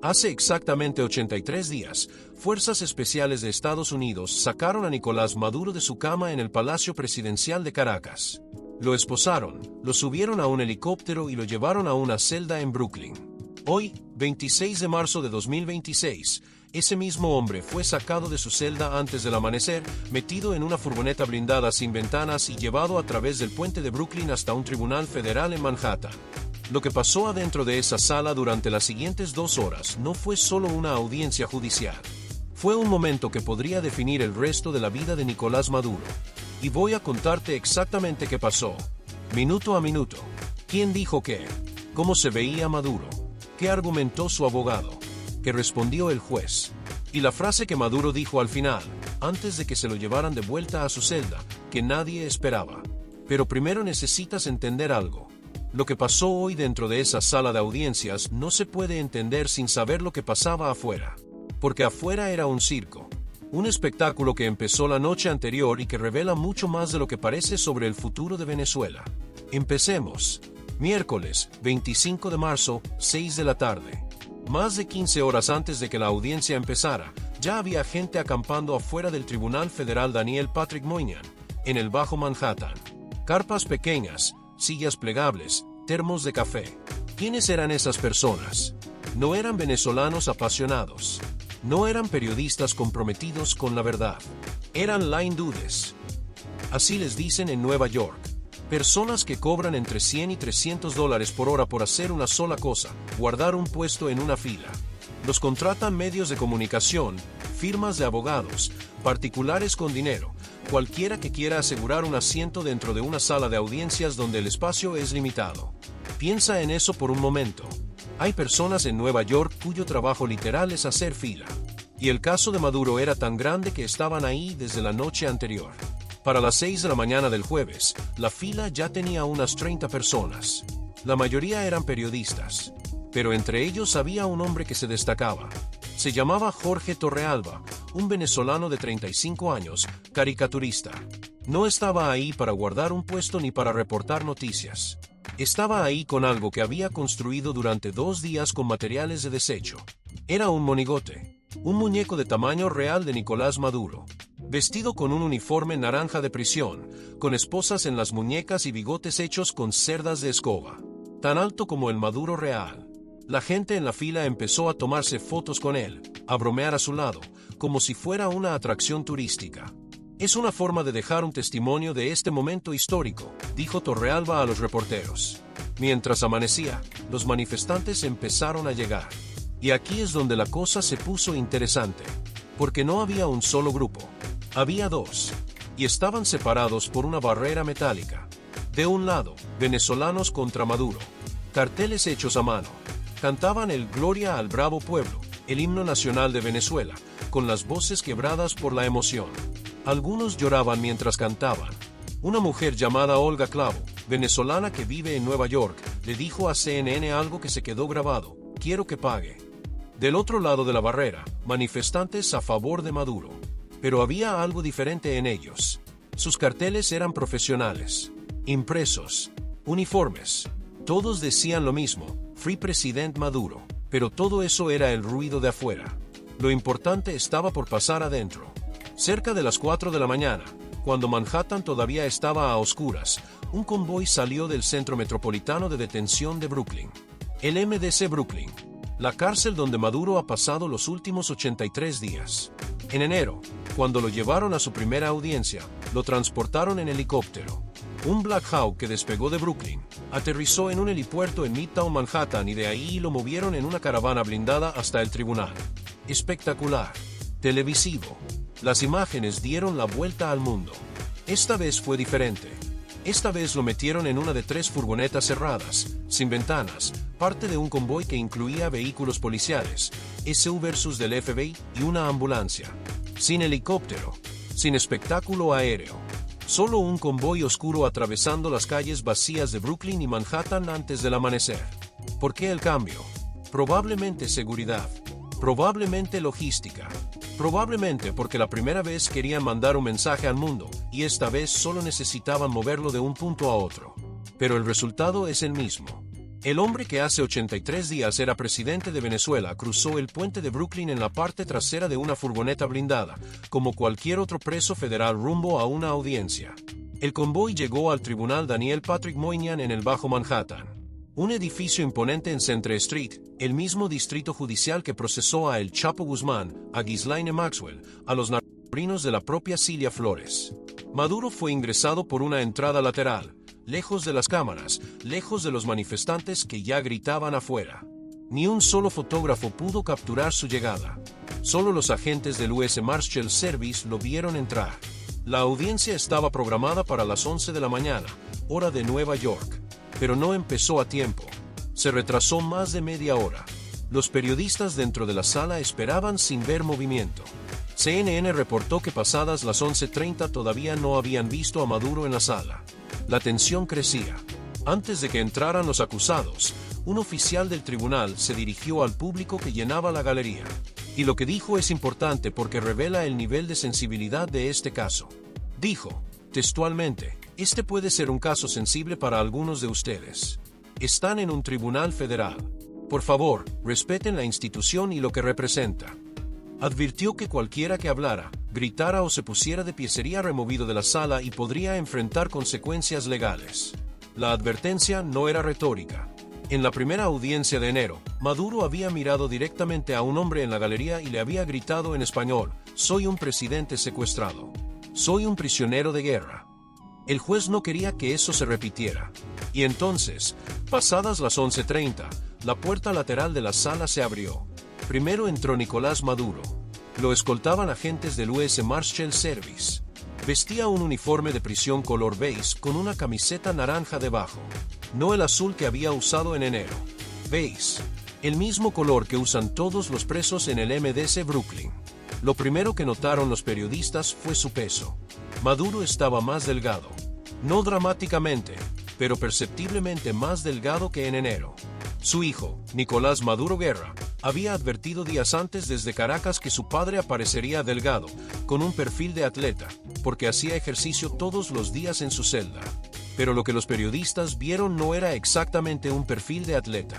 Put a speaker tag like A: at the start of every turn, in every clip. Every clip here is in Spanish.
A: Hace exactamente 83 días, fuerzas especiales de Estados Unidos sacaron a Nicolás Maduro de su cama en el Palacio Presidencial de Caracas. Lo esposaron, lo subieron a un helicóptero y lo llevaron a una celda en Brooklyn. Hoy, 26 de marzo de 2026, ese mismo hombre fue sacado de su celda antes del amanecer, metido en una furgoneta blindada sin ventanas y llevado a través del puente de Brooklyn hasta un tribunal federal en Manhattan. Lo que pasó adentro de esa sala durante las siguientes 2 horas no fue solo una audiencia judicial. Fue un momento que podría definir el resto de la vida de Nicolás Maduro. Y voy a contarte exactamente qué pasó, minuto a minuto. ¿Quién dijo qué? ¿Cómo se veía Maduro? ¿Qué argumentó su abogado? ¿Qué respondió el juez? Y la frase que Maduro dijo al final, antes de que se lo llevaran de vuelta a su celda, que nadie esperaba. Pero primero necesitas entender algo. Lo que pasó hoy dentro de esa sala de audiencias no se puede entender sin saber lo que pasaba afuera. Porque afuera era un circo. Un espectáculo que empezó la noche anterior y que revela mucho más de lo que parece sobre el futuro de Venezuela. Empecemos. Miércoles, 25 de marzo, 6 de la tarde. Más de 15 horas antes de que la audiencia empezara, ya había gente acampando afuera del Tribunal Federal Daniel Patrick Moynihan, en el Bajo Manhattan. Carpas pequeñas, sillas plegables, termos de café. ¿Quiénes eran esas personas? No eran venezolanos apasionados. No eran periodistas comprometidos con la verdad. Eran line dudes. Así les dicen en Nueva York. Personas que cobran entre $100 y $300 por hora por hacer una sola cosa, guardar un puesto en una fila. Los contratan medios de comunicación, firmas de abogados, particulares con dinero, cualquiera que quiera asegurar un asiento dentro de una sala de audiencias donde el espacio es limitado. Piensa en eso por un momento. Hay personas en Nueva York cuyo trabajo literal es hacer fila. Y el caso de Maduro era tan grande que estaban ahí desde la noche anterior. Para las 6 de la mañana del jueves, la fila ya tenía unas 30 personas. La mayoría eran periodistas. Pero entre ellos había un hombre que se destacaba. Se llamaba Jorge Torrealba, un venezolano de 35 años, caricaturista. No estaba ahí para guardar un puesto ni para reportar noticias. Estaba ahí con algo que había construido durante 2 días con materiales de desecho. Era un monigote, un muñeco de tamaño real de Nicolás Maduro, vestido con un uniforme naranja de prisión, con esposas en las muñecas y bigotes hechos con cerdas de escoba, tan alto como el Maduro real. La gente en la fila empezó a tomarse fotos con él, a bromear a su lado, como si fuera una atracción turística. Es una forma de dejar un testimonio de este momento histórico, dijo Torrealba a los reporteros. Mientras amanecía, los manifestantes empezaron a llegar. Y aquí es donde la cosa se puso interesante. Porque no había un solo grupo. Había 2. Y estaban separados por una barrera metálica. De un lado, venezolanos contra Maduro. Carteles hechos a mano. Cantaban el Gloria al Bravo Pueblo, el himno nacional de Venezuela, con las voces quebradas por la emoción. Algunos lloraban mientras cantaban. Una mujer llamada Olga Clavo, venezolana que vive en Nueva York, le dijo a CNN algo que se quedó grabado: "Quiero que pague". Del otro lado de la barrera, manifestantes a favor de Maduro. Pero había algo diferente en ellos. Sus carteles eran profesionales, impresos, uniformes. Todos decían lo mismo: Free President Maduro. Pero todo eso era el ruido de afuera. Lo importante estaba por pasar adentro. Cerca de las 4 de la mañana, cuando Manhattan todavía estaba a oscuras, un convoy salió del Centro Metropolitano de Detención de Brooklyn. El MDC Brooklyn, la cárcel donde Maduro ha pasado los últimos 83 días. En enero, cuando lo llevaron a su primera audiencia, lo transportaron en helicóptero. Un Black Hawk que despegó de Brooklyn, aterrizó en un helipuerto en Midtown Manhattan y de ahí lo movieron en una caravana blindada hasta el tribunal. Espectacular. Televisivo. Las imágenes dieron la vuelta al mundo. Esta vez fue diferente. Esta vez lo metieron en una de 3 furgonetas cerradas, sin ventanas, parte de un convoy que incluía vehículos policiales, SUVs del FBI y una ambulancia. Sin helicóptero, sin espectáculo aéreo. Solo un convoy oscuro atravesando las calles vacías de Brooklyn y Manhattan antes del amanecer. ¿Por qué el cambio? Probablemente seguridad. Probablemente logística. Probablemente porque la primera vez querían mandar un mensaje al mundo, y esta vez solo necesitaban moverlo de un punto a otro. Pero el resultado es el mismo. El hombre que hace 83 días era presidente de Venezuela cruzó el puente de Brooklyn en la parte trasera de una furgoneta blindada, como cualquier otro preso federal rumbo a una audiencia. El convoy llegó al tribunal Daniel Patrick Moynihan en el Bajo Manhattan, un edificio imponente en Centre Street, el mismo distrito judicial que procesó a El Chapo Guzmán, a Ghislaine Maxwell, a los narcotraficantes de la propia Cilia Flores. Maduro fue ingresado por una entrada lateral, lejos de las cámaras, lejos de los manifestantes que ya gritaban afuera. Ni un solo fotógrafo pudo capturar su llegada. Solo los agentes del US Marshal Service lo vieron entrar. La audiencia estaba programada para las 11 de la mañana, hora de Nueva York, pero no empezó a tiempo. Se retrasó más de media hora. Los periodistas dentro de la sala esperaban sin ver movimiento. CNN reportó que pasadas las 11:30 todavía no habían visto a Maduro en la sala. La tensión crecía. Antes de que entraran los acusados, un oficial del tribunal se dirigió al público que llenaba la galería. Y lo que dijo es importante porque revela el nivel de sensibilidad de este caso. Dijo, textualmente, este puede ser un caso sensible para algunos de ustedes. Están en un tribunal federal. Por favor, respeten la institución y lo que representa. Advirtió que cualquiera que hablara, gritara o se pusiera de pie sería removido de la sala y podría enfrentar consecuencias legales. La advertencia no era retórica. En la primera audiencia de enero, Maduro había mirado directamente a un hombre en la galería y le había gritado en español, «Soy un presidente secuestrado. Soy un prisionero de guerra». El juez no quería que eso se repitiera. Y entonces, pasadas las 11:30, la puerta lateral de la sala se abrió. Primero entró Nicolás Maduro. Lo escoltaban agentes del US Marshal Service. Vestía un uniforme de prisión color beige con una camiseta naranja debajo. No el azul que había usado en enero. Beige. El mismo color que usan todos los presos en el MDC Brooklyn. Lo primero que notaron los periodistas fue su peso. Maduro estaba más delgado. No dramáticamente, pero perceptiblemente más delgado que en enero. Su hijo, Nicolás Maduro Guerra, había advertido días antes desde Caracas que su padre aparecería delgado, con un perfil de atleta, porque hacía ejercicio todos los días en su celda. Pero lo que los periodistas vieron no era exactamente un perfil de atleta.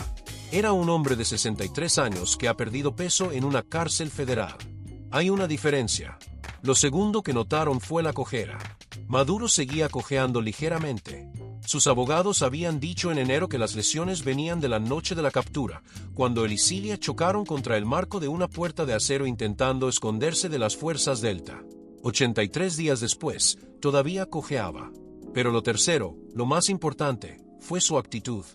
A: Era un hombre de 63 años que ha perdido peso en una cárcel federal. Hay una diferencia. Lo segundo que notaron fue la cojera. Maduro seguía cojeando ligeramente. Sus abogados habían dicho en enero que las lesiones venían de la noche de la captura, cuando él y Cilia chocaron contra el marco de una puerta de acero intentando esconderse de las fuerzas Delta. 83 días después, todavía cojeaba. Pero lo tercero, lo más importante, fue su actitud.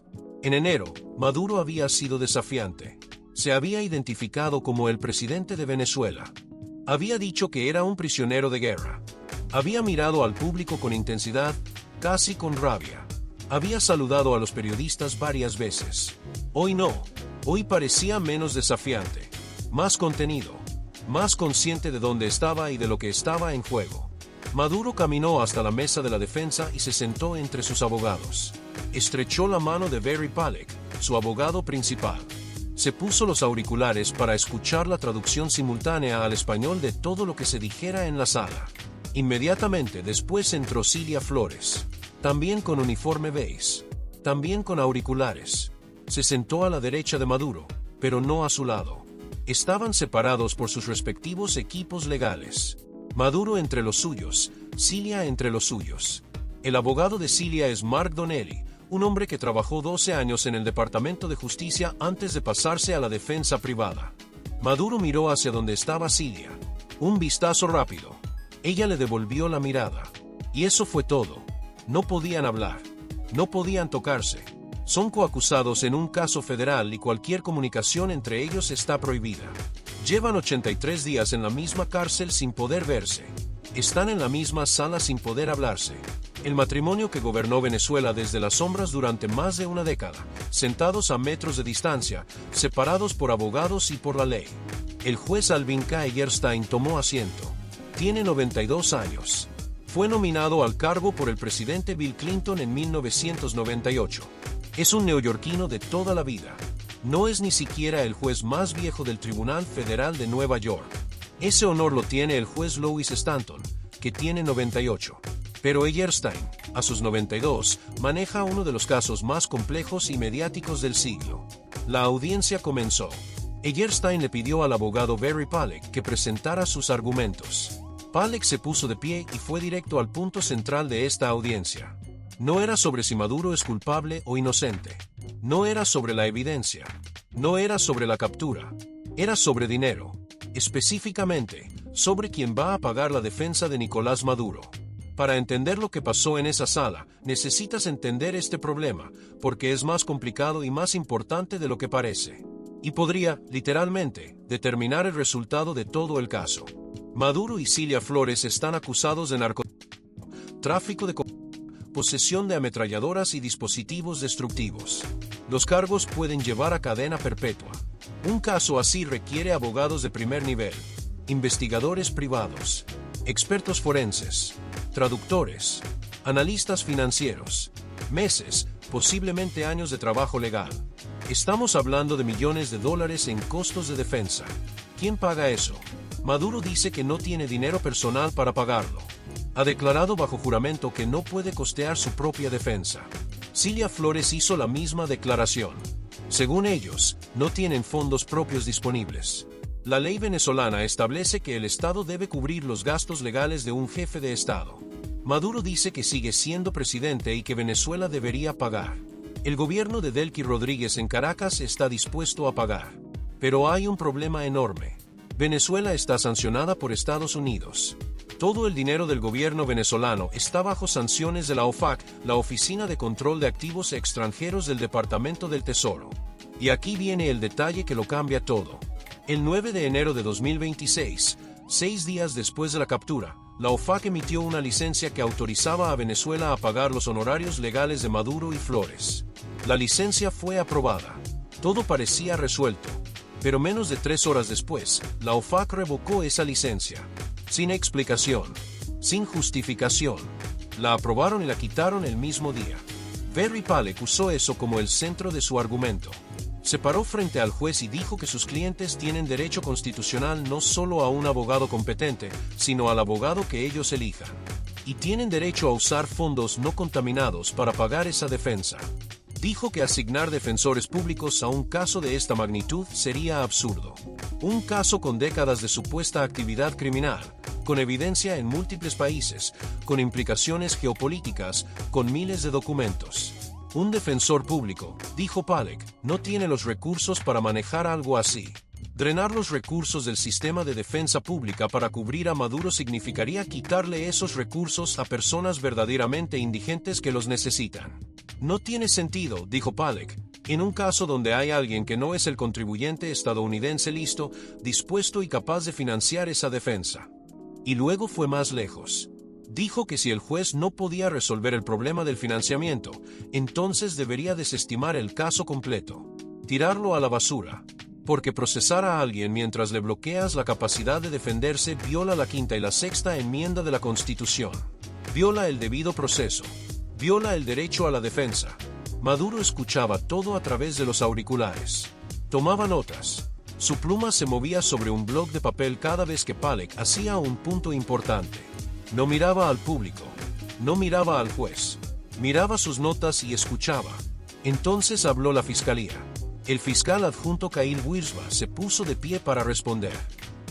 A: En enero, Maduro había sido desafiante. Se había identificado como el presidente de Venezuela. Había dicho que era un prisionero de guerra. Había mirado al público con intensidad, casi con rabia. Había saludado a los periodistas varias veces. Hoy no. Hoy parecía menos desafiante, más contenido, más consciente de dónde estaba y de lo que estaba en juego. Maduro caminó hasta la mesa de la defensa y se sentó entre sus abogados. Estrechó la mano de Barry Palek, su abogado principal. Se puso los auriculares para escuchar la traducción simultánea al español de todo lo que se dijera en la sala. Inmediatamente después entró Cilia Flores, también con uniforme beige, también con auriculares. Se sentó a la derecha de Maduro, pero no a su lado. Estaban separados por sus respectivos equipos legales. Maduro entre los suyos, Cilia entre los suyos. El abogado de Cilia es Mark Donnelly, un hombre que trabajó 12 años en el Departamento de Justicia antes de pasarse a la defensa privada. Maduro miró hacia donde estaba Cilia. Un vistazo rápido. Ella le devolvió la mirada. Y eso fue todo. No podían hablar. No podían tocarse. Son coacusados en un caso federal y cualquier comunicación entre ellos está prohibida. Llevan 83 días en la misma cárcel sin poder verse. Están en la misma sala sin poder hablarse. El matrimonio que gobernó Venezuela desde las sombras durante más de una década, sentados a metros de distancia, separados por abogados y por la ley. El juez Alvin K. Eierstein tomó asiento. Tiene 92 años. Fue nominado al cargo por el presidente Bill Clinton en 1998. Es un neoyorquino de toda la vida. No es ni siquiera el juez más viejo del Tribunal Federal de Nueva York. Ese honor lo tiene el juez Louis Stanton, que tiene 98. Pero Eierstein, A sus 92, maneja uno de los casos más complejos y mediáticos del siglo. La audiencia comenzó. Eierstein le pidió al abogado Barry Pallack que presentara sus argumentos. Pallack se puso de pie y fue directo al punto central de esta audiencia. No era sobre si Maduro es culpable o inocente. No era sobre la evidencia. No era sobre la captura. Era sobre dinero. Específicamente, sobre quién va a pagar la defensa de Nicolás Maduro. Para entender lo que pasó en esa sala, necesitas entender este problema, porque es más complicado y más importante de lo que parece. Y podría, literalmente, determinar el resultado de todo el caso. Maduro y Cilia Flores están acusados de narcotráfico de posesión de ametralladoras y dispositivos destructivos. Los cargos pueden llevar a cadena perpetua. Un caso así requiere abogados de primer nivel, investigadores privados, expertos forenses, traductores, analistas financieros, meses, posiblemente años de trabajo legal. Estamos hablando de millones de dólares en costos de defensa. ¿Quién paga eso? Maduro dice que no tiene dinero personal para pagarlo. Ha declarado bajo juramento que no puede costear su propia defensa. Cilia Flores hizo la misma declaración. Según ellos, no tienen fondos propios disponibles. La ley venezolana establece que el Estado debe cubrir los gastos legales de un jefe de Estado. Maduro dice que sigue siendo presidente y que Venezuela debería pagar. El gobierno de Delcy Rodríguez en Caracas está dispuesto a pagar. Pero hay un problema enorme. Venezuela está sancionada por Estados Unidos. Todo el dinero del gobierno venezolano está bajo sanciones de la OFAC, la Oficina de Control de Activos Extranjeros del Departamento del Tesoro. Y aquí viene el detalle que lo cambia todo. El 9 de enero de 2026, 6 días después de la captura, la OFAC emitió una licencia que autorizaba a Venezuela a pagar los honorarios legales de Maduro y Flores. La licencia fue aprobada. Todo parecía resuelto. Pero menos de 3 horas después, la OFAC revocó esa licencia. Sin explicación. Sin justificación. La aprobaron y la quitaron el mismo día. Barry Pallack usó eso como el centro de su argumento. Se paró frente al juez y dijo que sus clientes tienen derecho constitucional no solo a un abogado competente, sino al abogado que ellos elijan. Y tienen derecho a usar fondos no contaminados para pagar esa defensa. Dijo que asignar defensores públicos a un caso de esta magnitud sería absurdo. Un caso con décadas de supuesta actividad criminal, con evidencia en múltiples países, con implicaciones geopolíticas, con miles de documentos. Un defensor público, dijo Pallack, no tiene los recursos para manejar algo así. Drenar los recursos del sistema de defensa pública para cubrir a Maduro significaría quitarle esos recursos a personas verdaderamente indigentes que los necesitan. No tiene sentido, dijo Pallack, en un caso donde hay alguien que no es el contribuyente estadounidense listo, dispuesto y capaz de financiar esa defensa. Y luego fue más lejos. Dijo que si el juez no podía resolver el problema del financiamiento, entonces debería desestimar el caso completo. Tirarlo a la basura. Porque procesar a alguien mientras le bloqueas la capacidad de defenderse viola la quinta y la sexta enmienda de la Constitución. Viola el debido proceso. Viola el derecho a la defensa. Maduro escuchaba todo a través de los auriculares. Tomaba notas. Su pluma se movía sobre un bloc de papel cada vez que Pallack hacía un punto importante. No miraba al público. No miraba al juez. Miraba sus notas y escuchaba. Entonces habló la fiscalía. El fiscal adjunto Kyle Wiersba se puso de pie para responder.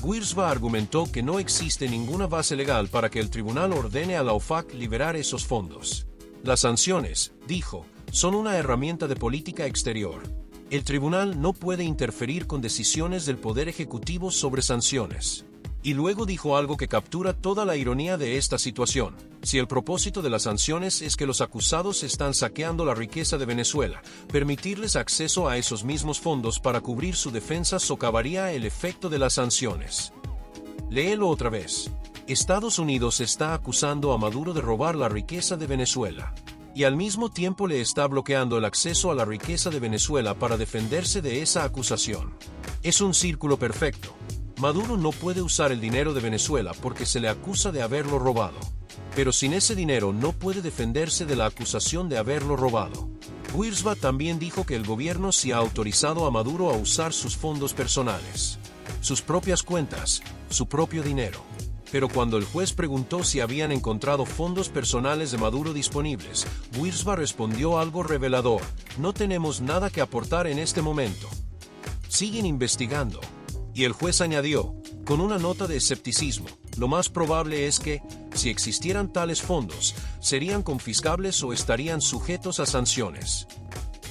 A: Wiersba argumentó que no existe ninguna base legal para que el tribunal ordene a la OFAC liberar esos fondos. Las sanciones, dijo, son una herramienta de política exterior. El tribunal no puede interferir con decisiones del Poder Ejecutivo sobre sanciones. Y luego dijo algo que captura toda la ironía de esta situación. Si el propósito de las sanciones es que los acusados están saqueando la riqueza de Venezuela, permitirles acceso a esos mismos fondos para cubrir su defensa socavaría el efecto de las sanciones. Léelo otra vez. Estados Unidos está acusando a Maduro de robar la riqueza de Venezuela. Y al mismo tiempo le está bloqueando el acceso a la riqueza de Venezuela para defenderse de esa acusación. Es un círculo perfecto. Maduro no puede usar el dinero de Venezuela porque se le acusa de haberlo robado. Pero sin ese dinero no puede defenderse de la acusación de haberlo robado. Wiersba también dijo que el gobierno sí ha autorizado a Maduro a usar sus fondos personales, sus propias cuentas, su propio dinero. Pero cuando el juez preguntó si habían encontrado fondos personales de Maduro disponibles, Wiersba respondió algo revelador: no tenemos nada que aportar en este momento. Siguen investigando. Y el juez añadió, con una nota de escepticismo, lo más probable es que, si existieran tales fondos, serían confiscables o estarían sujetos a sanciones.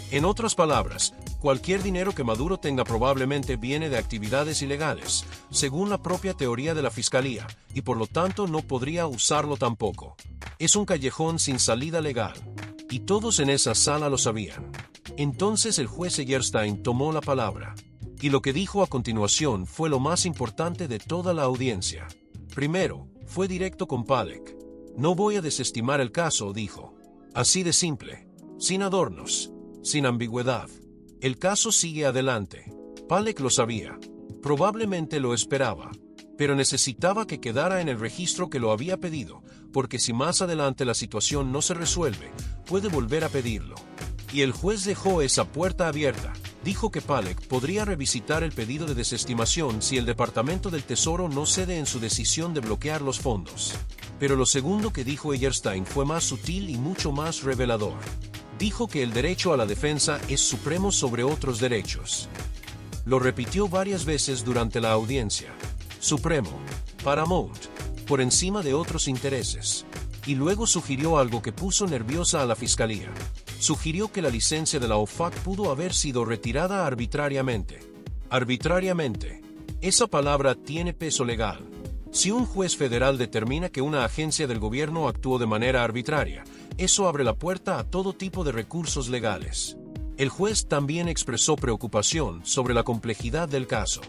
A: En otras palabras, cualquier dinero que Maduro tenga probablemente viene de actividades ilegales, según la propia teoría de la Fiscalía, y por lo tanto no podría usarlo tampoco. Es un callejón sin salida legal. Y todos en esa sala lo sabían. Entonces el juez Egerstein tomó la palabra. Y lo que dijo a continuación fue lo más importante de toda la audiencia. Primero, fue directo con Pálek. No voy a desestimar el caso, dijo. Así de simple. Sin adornos. Sin ambigüedad. El caso sigue adelante. Pálek lo sabía. Probablemente lo esperaba. Pero necesitaba que quedara en el registro que lo había pedido, porque si más adelante la situación no se resuelve, puede volver a pedirlo. Y el juez dejó esa puerta abierta. Dijo que Pálek podría revisitar el pedido de desestimación si el Departamento del Tesoro no cede en su decisión de bloquear los fondos. Pero lo segundo que dijo Egerstein fue más sutil y mucho más revelador. Dijo que el derecho a la defensa es supremo sobre otros derechos. Lo repitió varias veces durante la audiencia. Supremo, paramount, por encima de otros intereses. Y luego sugirió algo que puso nerviosa a la Fiscalía. Sugirió que la licencia de la OFAC pudo haber sido retirada arbitrariamente. Arbitrariamente. Esa palabra tiene peso legal. Si un juez federal determina que una agencia del gobierno actuó de manera arbitraria, eso abre la puerta a todo tipo de recursos legales. El juez también expresó preocupación sobre la complejidad del caso.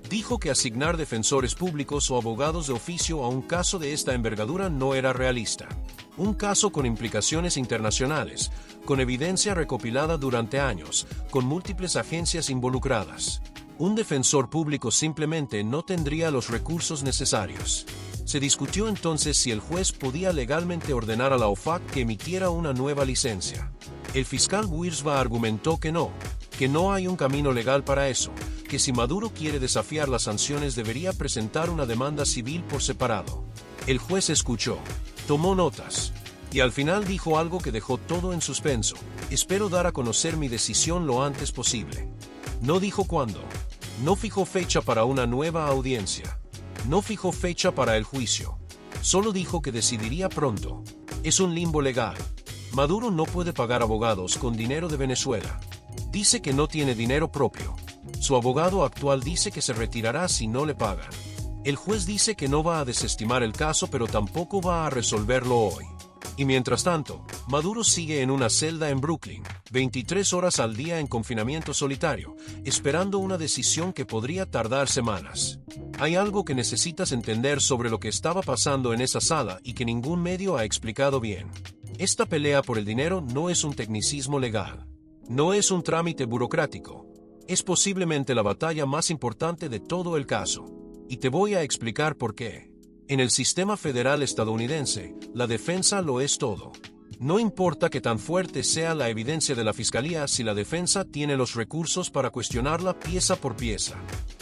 A: Dijo que asignar defensores públicos o abogados de oficio a un caso de esta envergadura no era realista. Un caso con implicaciones internacionales, con evidencia recopilada durante años, con múltiples agencias involucradas. Un defensor público simplemente no tendría los recursos necesarios. Se discutió entonces si el juez podía legalmente ordenar a la OFAC que emitiera una nueva licencia. El fiscal Wiersba argumentó que no hay un camino legal para eso, que si Maduro quiere desafiar las sanciones debería presentar una demanda civil por separado. El juez escuchó, tomó notas, y al final dijo algo que dejó todo en suspenso: espero dar a conocer mi decisión lo antes posible. No dijo cuándo. No fijó fecha para una nueva audiencia. No fijó fecha para el juicio. Solo dijo que decidiría pronto. Es un limbo legal. Maduro no puede pagar abogados con dinero de Venezuela. Dice que no tiene dinero propio. Su abogado actual dice que se retirará si no le pagan. El juez dice que no va a desestimar el caso, pero tampoco va a resolverlo hoy. Y mientras tanto, Maduro sigue en una celda en Brooklyn, 23 horas al día en confinamiento solitario, esperando una decisión que podría tardar semanas. Hay algo que necesitas entender sobre lo que estaba pasando en esa sala y que ningún medio ha explicado bien. Esta pelea por el dinero no es un tecnicismo legal. No es un trámite burocrático. Es posiblemente la batalla más importante de todo el caso. Y te voy a explicar por qué. En el sistema federal estadounidense, la defensa lo es todo. No importa que tan fuerte sea la evidencia de la fiscalía si la defensa tiene los recursos para cuestionarla pieza por pieza.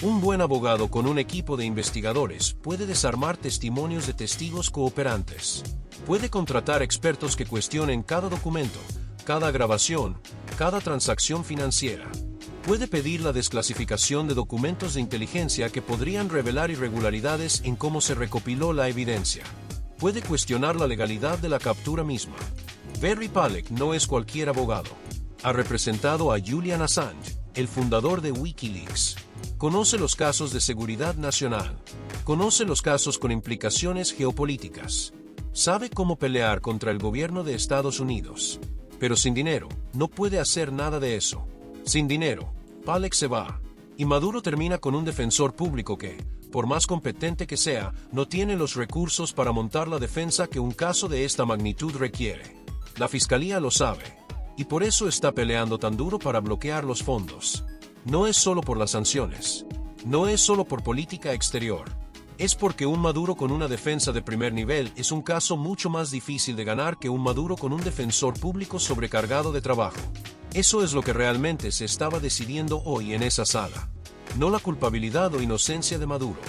A: Un buen abogado con un equipo de investigadores puede desarmar testimonios de testigos cooperantes. Puede contratar expertos que cuestionen cada documento, cada grabación, cada transacción financiera. Puede pedir la desclasificación de documentos de inteligencia que podrían revelar irregularidades en cómo se recopiló la evidencia. Puede cuestionar la legalidad de la captura misma. Barry Pálek no es cualquier abogado. Ha representado a Julian Assange, el fundador de Wikileaks. Conoce los casos de seguridad nacional. Conoce los casos con implicaciones geopolíticas. Sabe cómo pelear contra el gobierno de Estados Unidos. Pero sin dinero, no puede hacer nada de eso. Sin dinero, Pálek se va. Y Maduro termina con un defensor público que, por más competente que sea, no tiene los recursos para montar la defensa que un caso de esta magnitud requiere. La fiscalía lo sabe. Y por eso está peleando tan duro para bloquear los fondos. No es solo por las sanciones. No es solo por política exterior. Es porque un Maduro con una defensa de primer nivel es un caso mucho más difícil de ganar que un Maduro con un defensor público sobrecargado de trabajo. Eso es lo que realmente se estaba decidiendo hoy en esa sala. No la culpabilidad o inocencia de Maduro.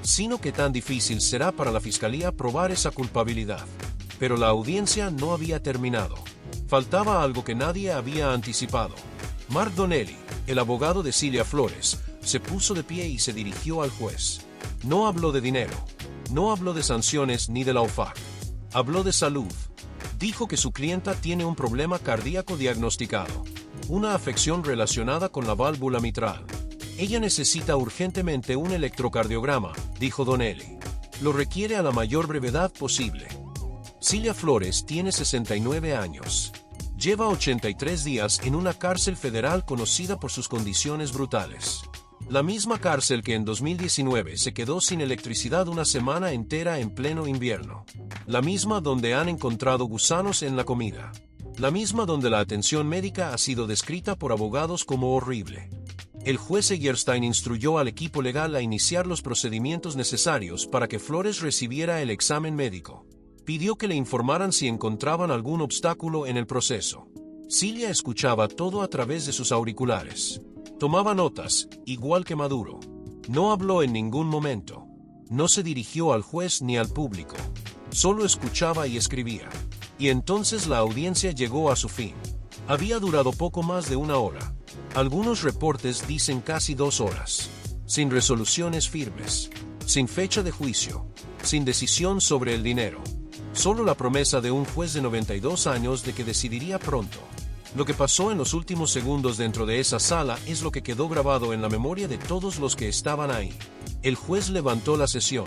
A: sino qué tan difícil será para la fiscalía probar esa culpabilidad. Pero la audiencia no había terminado. Faltaba algo que nadie había anticipado. Mark Donnelly, el abogado de Cilia Flores, se puso de pie y se dirigió al juez. No habló de dinero, no habló de sanciones ni de la OFAC. Habló de salud. Dijo que su clienta tiene un problema cardíaco diagnosticado, una afección relacionada con la válvula mitral. Ella necesita urgentemente un electrocardiograma, dijo Donnelly. Lo requiere a la mayor brevedad posible. Cilia Flores tiene 69 años. Lleva 83 días en una cárcel federal conocida por sus condiciones brutales. La misma cárcel que en 2019 se quedó sin electricidad una semana entera en pleno invierno. La misma donde han encontrado gusanos en la comida. La misma donde la atención médica ha sido descrita por abogados como horrible. El juez Egerstein instruyó al equipo legal a iniciar los procedimientos necesarios para que Flores recibiera el examen médico. Pidió que le informaran si encontraban algún obstáculo en el proceso. Cilia escuchaba todo a través de sus auriculares. Tomaba notas, igual que Maduro. No habló en ningún momento. No se dirigió al juez ni al público. Solo escuchaba y escribía. Y entonces la audiencia llegó a su fin. Había durado poco más de una hora. Algunos reportes dicen casi 2 horas. Sin resoluciones firmes. Sin fecha de juicio. Sin decisión sobre el dinero. Solo la promesa de un juez de 92 años de que decidiría pronto. Lo que pasó en los últimos segundos dentro de esa sala es lo que quedó grabado en la memoria de todos los que estaban ahí. El juez levantó la sesión.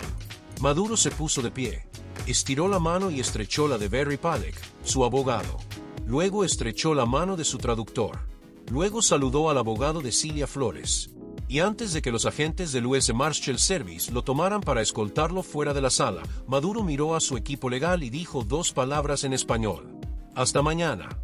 A: Maduro se puso de pie. Estiró la mano y estrechó la de Barry Paddock, su abogado. Luego estrechó la mano de su traductor. Luego saludó al abogado de Cilia Flores. Y antes de que los agentes del US Marshal Service lo tomaran para escoltarlo fuera de la sala, Maduro miró a su equipo legal y dijo 2 palabras en español. Hasta mañana.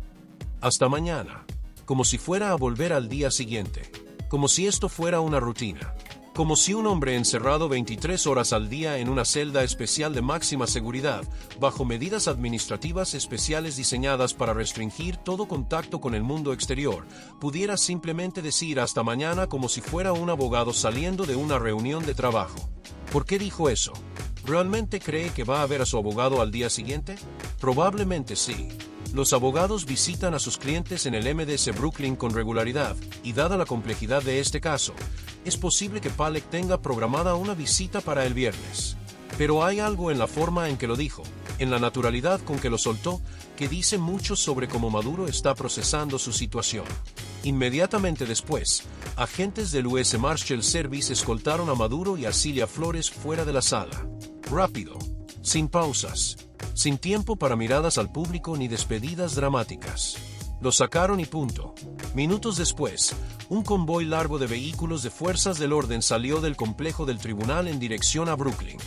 A: Hasta mañana. Como si fuera a volver al día siguiente. Como si esto fuera una rutina. Como si un hombre encerrado 23 horas al día en una celda especial de máxima seguridad, bajo medidas administrativas especiales diseñadas para restringir todo contacto con el mundo exterior, pudiera simplemente decir hasta mañana como si fuera un abogado saliendo de una reunión de trabajo. ¿Por qué dijo eso? ¿Realmente cree que va a ver a su abogado al día siguiente? Probablemente sí. Los abogados visitan a sus clientes en el MDC Brooklyn con regularidad, y dada la complejidad de este caso, es posible que Paddock tenga programada una visita para el viernes. Pero hay algo en la forma en que lo dijo, en la naturalidad con que lo soltó, que dice mucho sobre cómo Maduro está procesando su situación. Inmediatamente después, agentes del US Marshal Service escoltaron a Maduro y a Cilia Flores fuera de la sala. Rápido, sin pausas. Sin tiempo para miradas al público ni despedidas dramáticas. Lo sacaron y punto. Minutos después, un convoy largo de vehículos de fuerzas del orden salió del complejo del tribunal en dirección a Brooklyn.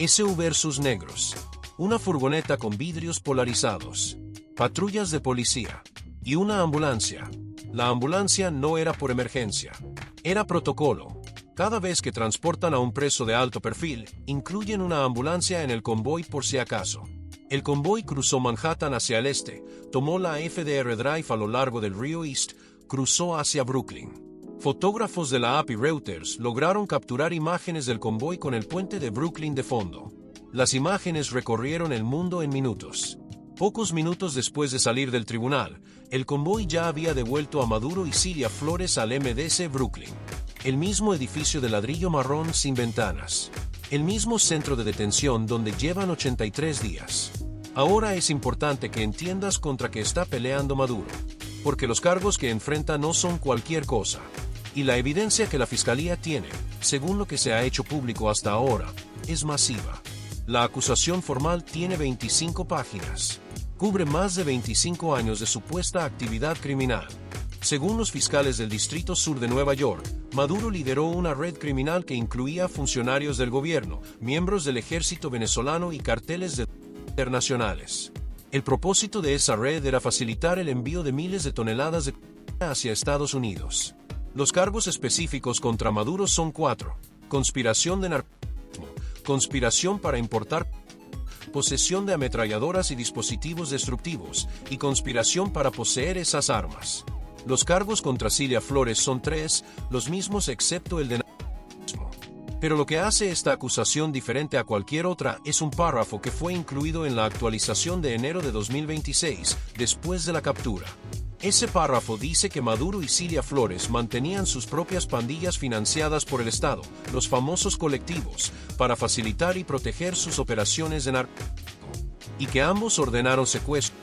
A: SUVs negros. Una furgoneta con vidrios polarizados. Patrullas de policía. Y una ambulancia. La ambulancia no era por emergencia. Era protocolo. Cada vez que transportan a un preso de alto perfil, incluyen una ambulancia en el convoy por si acaso. El convoy cruzó Manhattan hacia el este, tomó la FDR Drive a lo largo del río East, cruzó hacia Brooklyn. Fotógrafos de la AP y Reuters lograron capturar imágenes del convoy con el puente de Brooklyn de fondo. Las imágenes recorrieron el mundo en minutos. Pocos minutos después de salir del tribunal, el convoy ya había devuelto a Maduro y Cilia Flores al MDC Brooklyn. El mismo edificio de ladrillo marrón sin ventanas. El mismo centro de detención donde llevan 83 días. Ahora es importante que entiendas contra qué está peleando Maduro, porque los cargos que enfrenta no son cualquier cosa. Y la evidencia que la fiscalía tiene, según lo que se ha hecho público hasta ahora, es masiva. La acusación formal tiene 25 páginas. Cubre más de 25 años de supuesta actividad criminal. Según los fiscales del Distrito Sur de Nueva York, Maduro lideró una red criminal que incluía funcionarios del gobierno, miembros del ejército venezolano y carteles internacionales. El propósito de esa red era facilitar el envío de miles de toneladas de cocaína hacia Estados Unidos. Los cargos específicos contra Maduro son 4: conspiración de narcotráfico, conspiración para importar, posesión de ametralladoras y dispositivos destructivos, y conspiración para poseer esas armas. Los cargos contra Cilia Flores son 3, los mismos excepto el de narcotráfico. Pero lo que hace esta acusación diferente a cualquier otra es un párrafo que fue incluido en la actualización de enero de 2026, después de la captura. Ese párrafo dice que Maduro y Cilia Flores mantenían sus propias pandillas financiadas por el Estado, los famosos colectivos, para facilitar y proteger sus operaciones de narcotráfico, y que ambos ordenaron secuestros,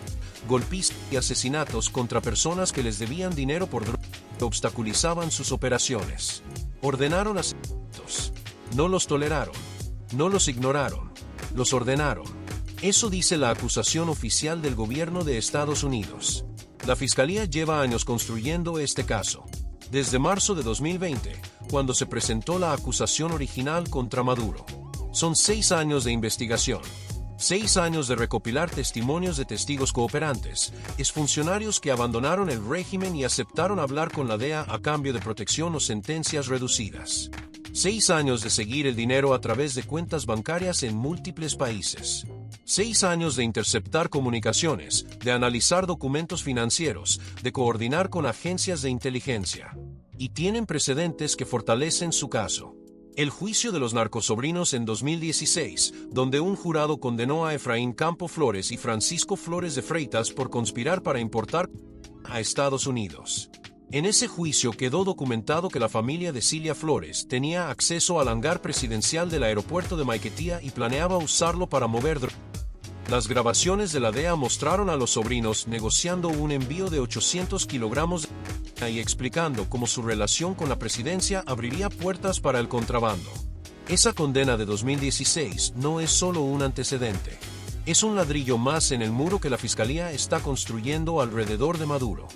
A: golpes y asesinatos contra personas que les debían dinero por drogas que obstaculizaban sus operaciones. Ordenaron asesinatos. No los toleraron. No los ignoraron. Los ordenaron. Eso dice la acusación oficial del gobierno de Estados Unidos. La Fiscalía lleva años construyendo este caso. Desde marzo de 2020, cuando se presentó la acusación original contra Maduro. Son 6 años de investigación. 6 años de recopilar testimonios de testigos cooperantes, exfuncionarios que abandonaron el régimen y aceptaron hablar con la DEA a cambio de protección o sentencias reducidas. 6 años de seguir el dinero a través de cuentas bancarias en múltiples países. 6 años de interceptar comunicaciones, de analizar documentos financieros, de coordinar con agencias de inteligencia. Y tienen precedentes que fortalecen su caso. El juicio de los narcosobrinos en 2016, donde un jurado condenó a Efraín Campo Flores y Francisco Flores de Freitas por conspirar para importar a Estados Unidos. En ese juicio quedó documentado que la familia de Cilia Flores tenía acceso al hangar presidencial del aeropuerto de Maiquetía y planeaba usarlo para mover drogas. Las grabaciones de la DEA mostraron a los sobrinos negociando un envío de 800 kilogramos de cocaína y explicando cómo su relación con la presidencia abriría puertas para el contrabando. Esa condena de 2016 no es solo un antecedente. Es un ladrillo más en el muro que la Fiscalía está construyendo alrededor de Maduro.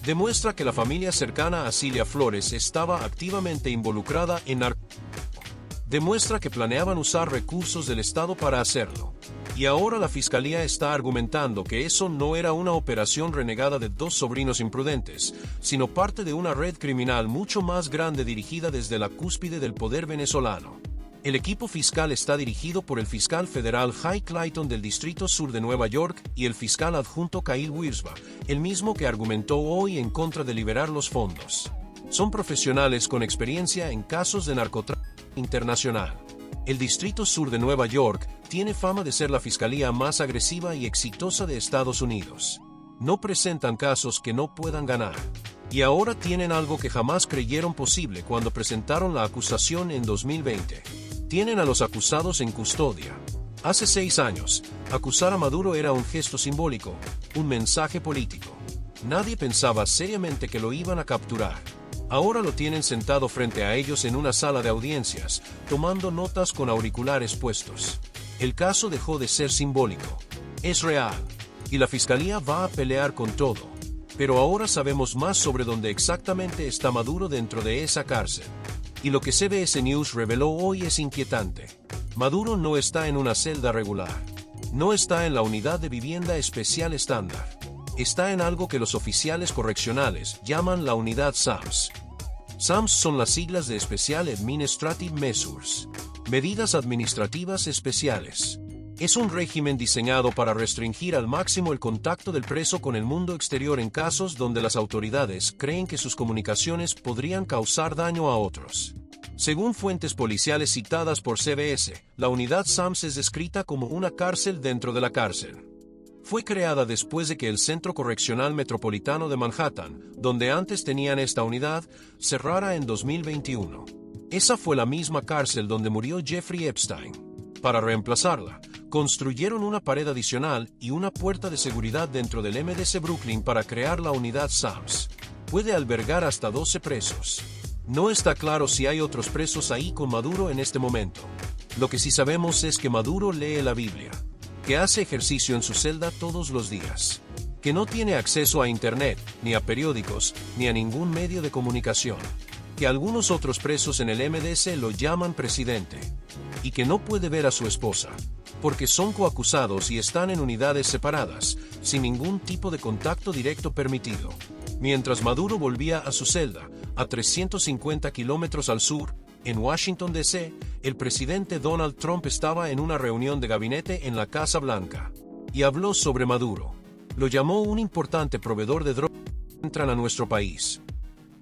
A: Demuestra que la familia cercana a Cilia Flores estaba activamente involucrada en narcotráfico. Demuestra que planeaban usar recursos del Estado para hacerlo. Y ahora la Fiscalía está argumentando que eso no era una operación renegada de 2 sobrinos imprudentes, sino parte de una red criminal mucho más grande dirigida desde la cúspide del poder venezolano. El equipo fiscal está dirigido por el fiscal federal Jay Clayton del Distrito Sur de Nueva York y el fiscal adjunto Kyle Wiersba, el mismo que argumentó hoy en contra de liberar los fondos. Son profesionales con experiencia en casos de narcotráfico internacional. El Distrito Sur de Nueva York tiene fama de ser la fiscalía más agresiva y exitosa de Estados Unidos. No presentan casos que no puedan ganar. Y ahora tienen algo que jamás creyeron posible cuando presentaron la acusación en 2020. Tienen a los acusados en custodia. Hace 6 años, acusar a Maduro era un gesto simbólico, un mensaje político. Nadie pensaba seriamente que lo iban a capturar. Ahora lo tienen sentado frente a ellos en una sala de audiencias, tomando notas con auriculares puestos. El caso dejó de ser simbólico. Es real. Y la Fiscalía va a pelear con todo. Pero ahora sabemos más sobre dónde exactamente está Maduro dentro de esa cárcel. Y lo que CBS News reveló hoy es inquietante. Maduro no está en una celda regular. No está en la unidad de vivienda especial estándar. Está en algo que los oficiales correccionales llaman la unidad SAMS. SAMS son las siglas de Special Administrative Measures, medidas administrativas especiales. Es un régimen diseñado para restringir al máximo el contacto del preso con el mundo exterior en casos donde las autoridades creen que sus comunicaciones podrían causar daño a otros. Según fuentes policiales citadas por CBS, la unidad SAMS es descrita como una cárcel dentro de la cárcel. Fue creada después de que el Centro Correccional Metropolitano de Manhattan, donde antes tenían esta unidad, cerrara en 2021. Esa fue la misma cárcel donde murió Jeffrey Epstein. Para reemplazarla, construyeron una pared adicional y una puerta de seguridad dentro del MDC Brooklyn para crear la unidad SAMS. Puede albergar hasta 12 presos. No está claro si hay otros presos ahí con Maduro en este momento. Lo que sí sabemos es que Maduro lee la Biblia, que hace ejercicio en su celda todos los días, que no tiene acceso a Internet, ni a periódicos, ni a ningún medio de comunicación, que algunos otros presos en el MDC lo llaman presidente, y que no puede ver a su esposa, porque son coacusados y están en unidades separadas, sin ningún tipo de contacto directo permitido. Mientras Maduro volvía a su celda, a 350 kilómetros al sur, en Washington, D.C., el presidente Donald Trump estaba en una reunión de gabinete en la Casa Blanca, y habló sobre Maduro. Lo llamó un importante proveedor de drogas que entran a nuestro país.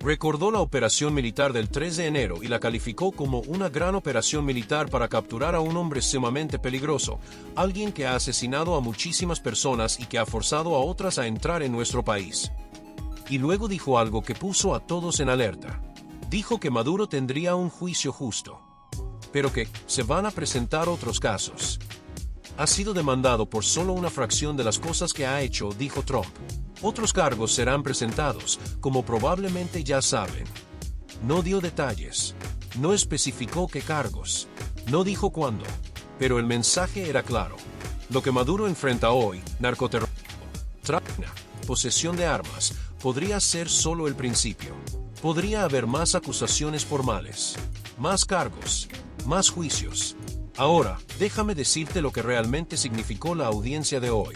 A: Recordó la operación militar del 3 de enero y la calificó como una gran operación militar para capturar a un hombre sumamente peligroso, alguien que ha asesinado a muchísimas personas y que ha forzado a otras a entrar en nuestro país. Y luego dijo algo que puso a todos en alerta. Dijo que Maduro tendría un juicio justo, pero que se van a presentar otros casos. Ha sido demandado por solo una fracción de las cosas que ha hecho, dijo Trump. Otros cargos serán presentados, como probablemente ya saben. No dio detalles, no especificó qué cargos, no dijo cuándo, pero el mensaje era claro. Lo que Maduro enfrenta hoy, narcotráfico, posesión de armas, podría ser solo el principio. Podría haber más acusaciones formales, más cargos, más juicios. Ahora, déjame decirte lo que realmente significó la audiencia de hoy.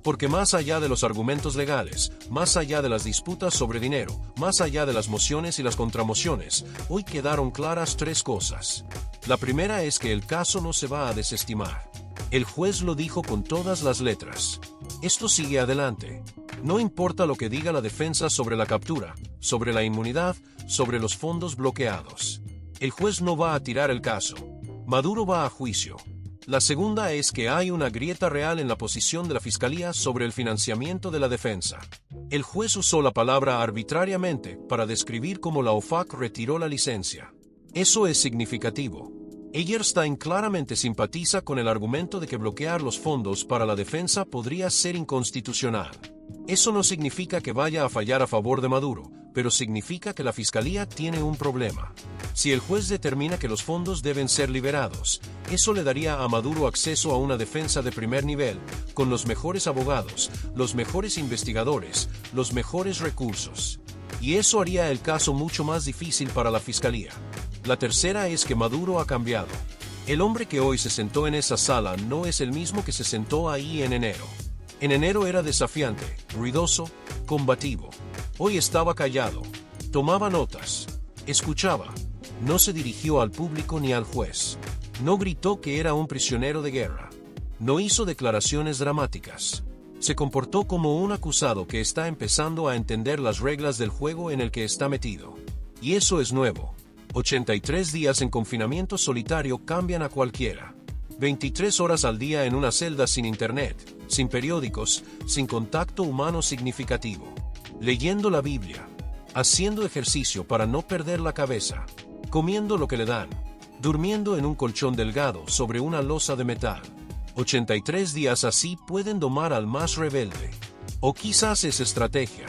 A: Porque más allá de los argumentos legales, más allá de las disputas sobre dinero, más allá de las mociones y las contramociones, hoy quedaron claras tres cosas. La primera es que el caso no se va a desestimar. El juez lo dijo con todas las letras. Esto sigue adelante. No importa lo que diga la defensa sobre la captura, sobre la inmunidad, sobre los fondos bloqueados. El juez no va a tirar el caso. Maduro va a juicio. La segunda es que hay una grieta real en la posición de la Fiscalía sobre el financiamiento de la defensa. El juez usó la palabra arbitrariamente para describir cómo la OFAC retiró la licencia. Eso es significativo. Eierstein claramente simpatiza con el argumento de que bloquear los fondos para la defensa podría ser inconstitucional. Eso no significa que vaya a fallar a favor de Maduro, pero significa que la Fiscalía tiene un problema. Si el juez determina que los fondos deben ser liberados, eso le daría a Maduro acceso a una defensa de primer nivel, con los mejores abogados, los mejores investigadores, los mejores recursos. Y eso haría el caso mucho más difícil para la Fiscalía. La tercera es que Maduro ha cambiado. El hombre que hoy se sentó en esa sala no es el mismo que se sentó ahí en enero. En enero era desafiante, ruidoso, combativo. Hoy estaba callado, tomaba notas, escuchaba. No se dirigió al público ni al juez. No gritó que era un prisionero de guerra. No hizo declaraciones dramáticas. Se comportó como un acusado que está empezando a entender las reglas del juego en el que está metido. Y eso es nuevo. 83 días en confinamiento solitario cambian a cualquiera. 23 horas al día en una celda sin internet, sin periódicos, sin contacto humano significativo. Leyendo la Biblia. Haciendo ejercicio para no perder la cabeza. Comiendo lo que le dan. Durmiendo en un colchón delgado sobre una losa de metal. 83 días así pueden domar al más rebelde. O quizás es estrategia.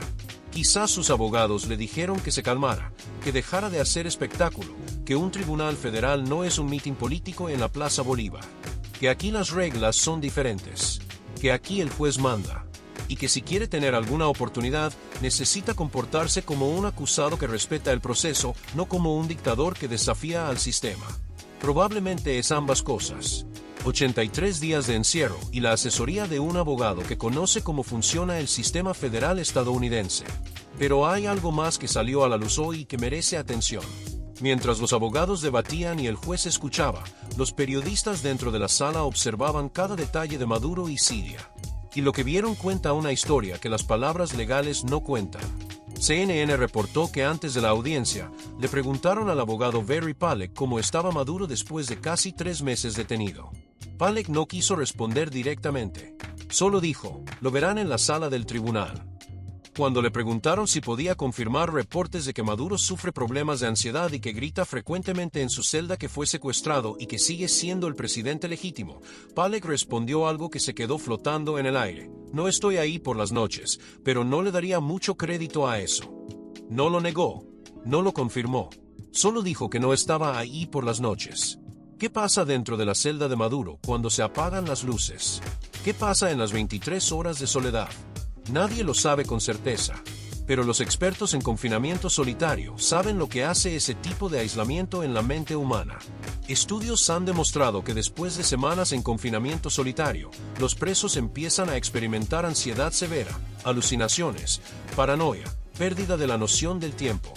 A: Quizás sus abogados le dijeron que se calmara, que dejara de hacer espectáculo, que un tribunal federal no es un mitin político en la Plaza Bolívar, que aquí las reglas son diferentes, que aquí el juez manda, y que si quiere tener alguna oportunidad, necesita comportarse como un acusado que respeta el proceso, no como un dictador que desafía al sistema. Probablemente es ambas cosas. 83 días de encierro y la asesoría de un abogado que conoce cómo funciona el sistema federal estadounidense. Pero hay algo más que salió a la luz hoy y que merece atención. Mientras los abogados debatían y el juez escuchaba, los periodistas dentro de la sala observaban cada detalle de Maduro y Siria. Y lo que vieron cuenta una historia que las palabras legales no cuentan. CNN reportó que antes de la audiencia, le preguntaron al abogado Barry Palek cómo estaba Maduro después de casi 3 meses detenido. Palek no quiso responder directamente. Solo dijo, lo verán en la sala del tribunal. Cuando le preguntaron si podía confirmar reportes de que Maduro sufre problemas de ansiedad y que grita frecuentemente en su celda que fue secuestrado y que sigue siendo el presidente legítimo, Palek respondió algo que se quedó flotando en el aire. No estoy ahí por las noches, pero no le daría mucho crédito a eso. No lo negó, no lo confirmó, solo dijo que no estaba ahí por las noches. ¿Qué pasa dentro de la celda de Maduro cuando se apagan las luces? ¿Qué pasa en las 23 horas de soledad? Nadie lo sabe con certeza, pero los expertos en confinamiento solitario saben lo que hace ese tipo de aislamiento en la mente humana. Estudios han demostrado que después de semanas en confinamiento solitario, los presos empiezan a experimentar ansiedad severa, alucinaciones, paranoia, pérdida de la noción del tiempo.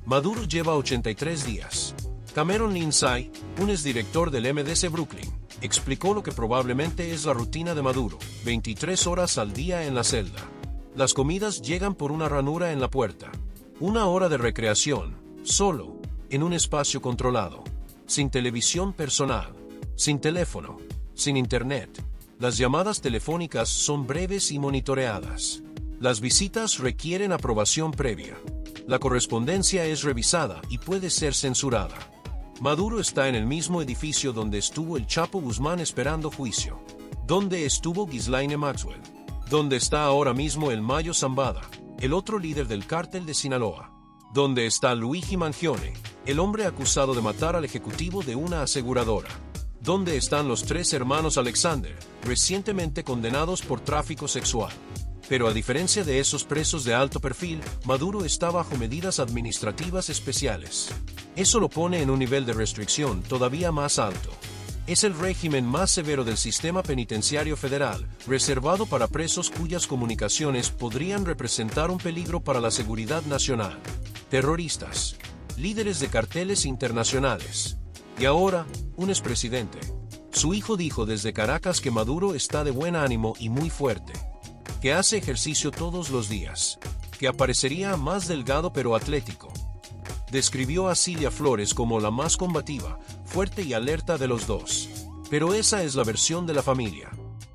A: Maduro lleva 83 días. Cameron Lindsay, un exdirector del MDC Brooklyn, explicó lo que probablemente es la rutina de Maduro, 23 horas al día en la celda. Las comidas llegan por una ranura en la puerta. 1 hora de recreación, solo, en un espacio controlado, sin televisión personal, sin teléfono, sin internet. Las llamadas telefónicas son breves y monitoreadas. Las visitas requieren aprobación previa. La correspondencia es revisada y puede ser censurada. Maduro está en el mismo edificio donde estuvo el Chapo Guzmán esperando juicio, donde estuvo Ghislaine Maxwell, donde está ahora mismo el Mayo Zambada, el otro líder del cártel de Sinaloa, donde está Luigi Mangione, el hombre acusado de matar al ejecutivo de una aseguradora, donde están los 3 hermanos Alexander, recientemente condenados por tráfico sexual. Pero a diferencia de esos presos de alto perfil, Maduro está bajo medidas administrativas especiales. Eso lo pone en un nivel de restricción todavía más alto. Es el régimen más severo del sistema penitenciario federal, reservado para presos cuyas comunicaciones podrían representar un peligro para la seguridad nacional. Terroristas, líderes de carteles internacionales. Y ahora, un expresidente. Su hijo dijo desde Caracas que Maduro está de buen ánimo y muy fuerte, que hace ejercicio todos los días, que aparecería más delgado pero atlético. Describió a Cilia Flores como la más combativa, fuerte y alerta de los dos. Pero esa es la versión de la familia.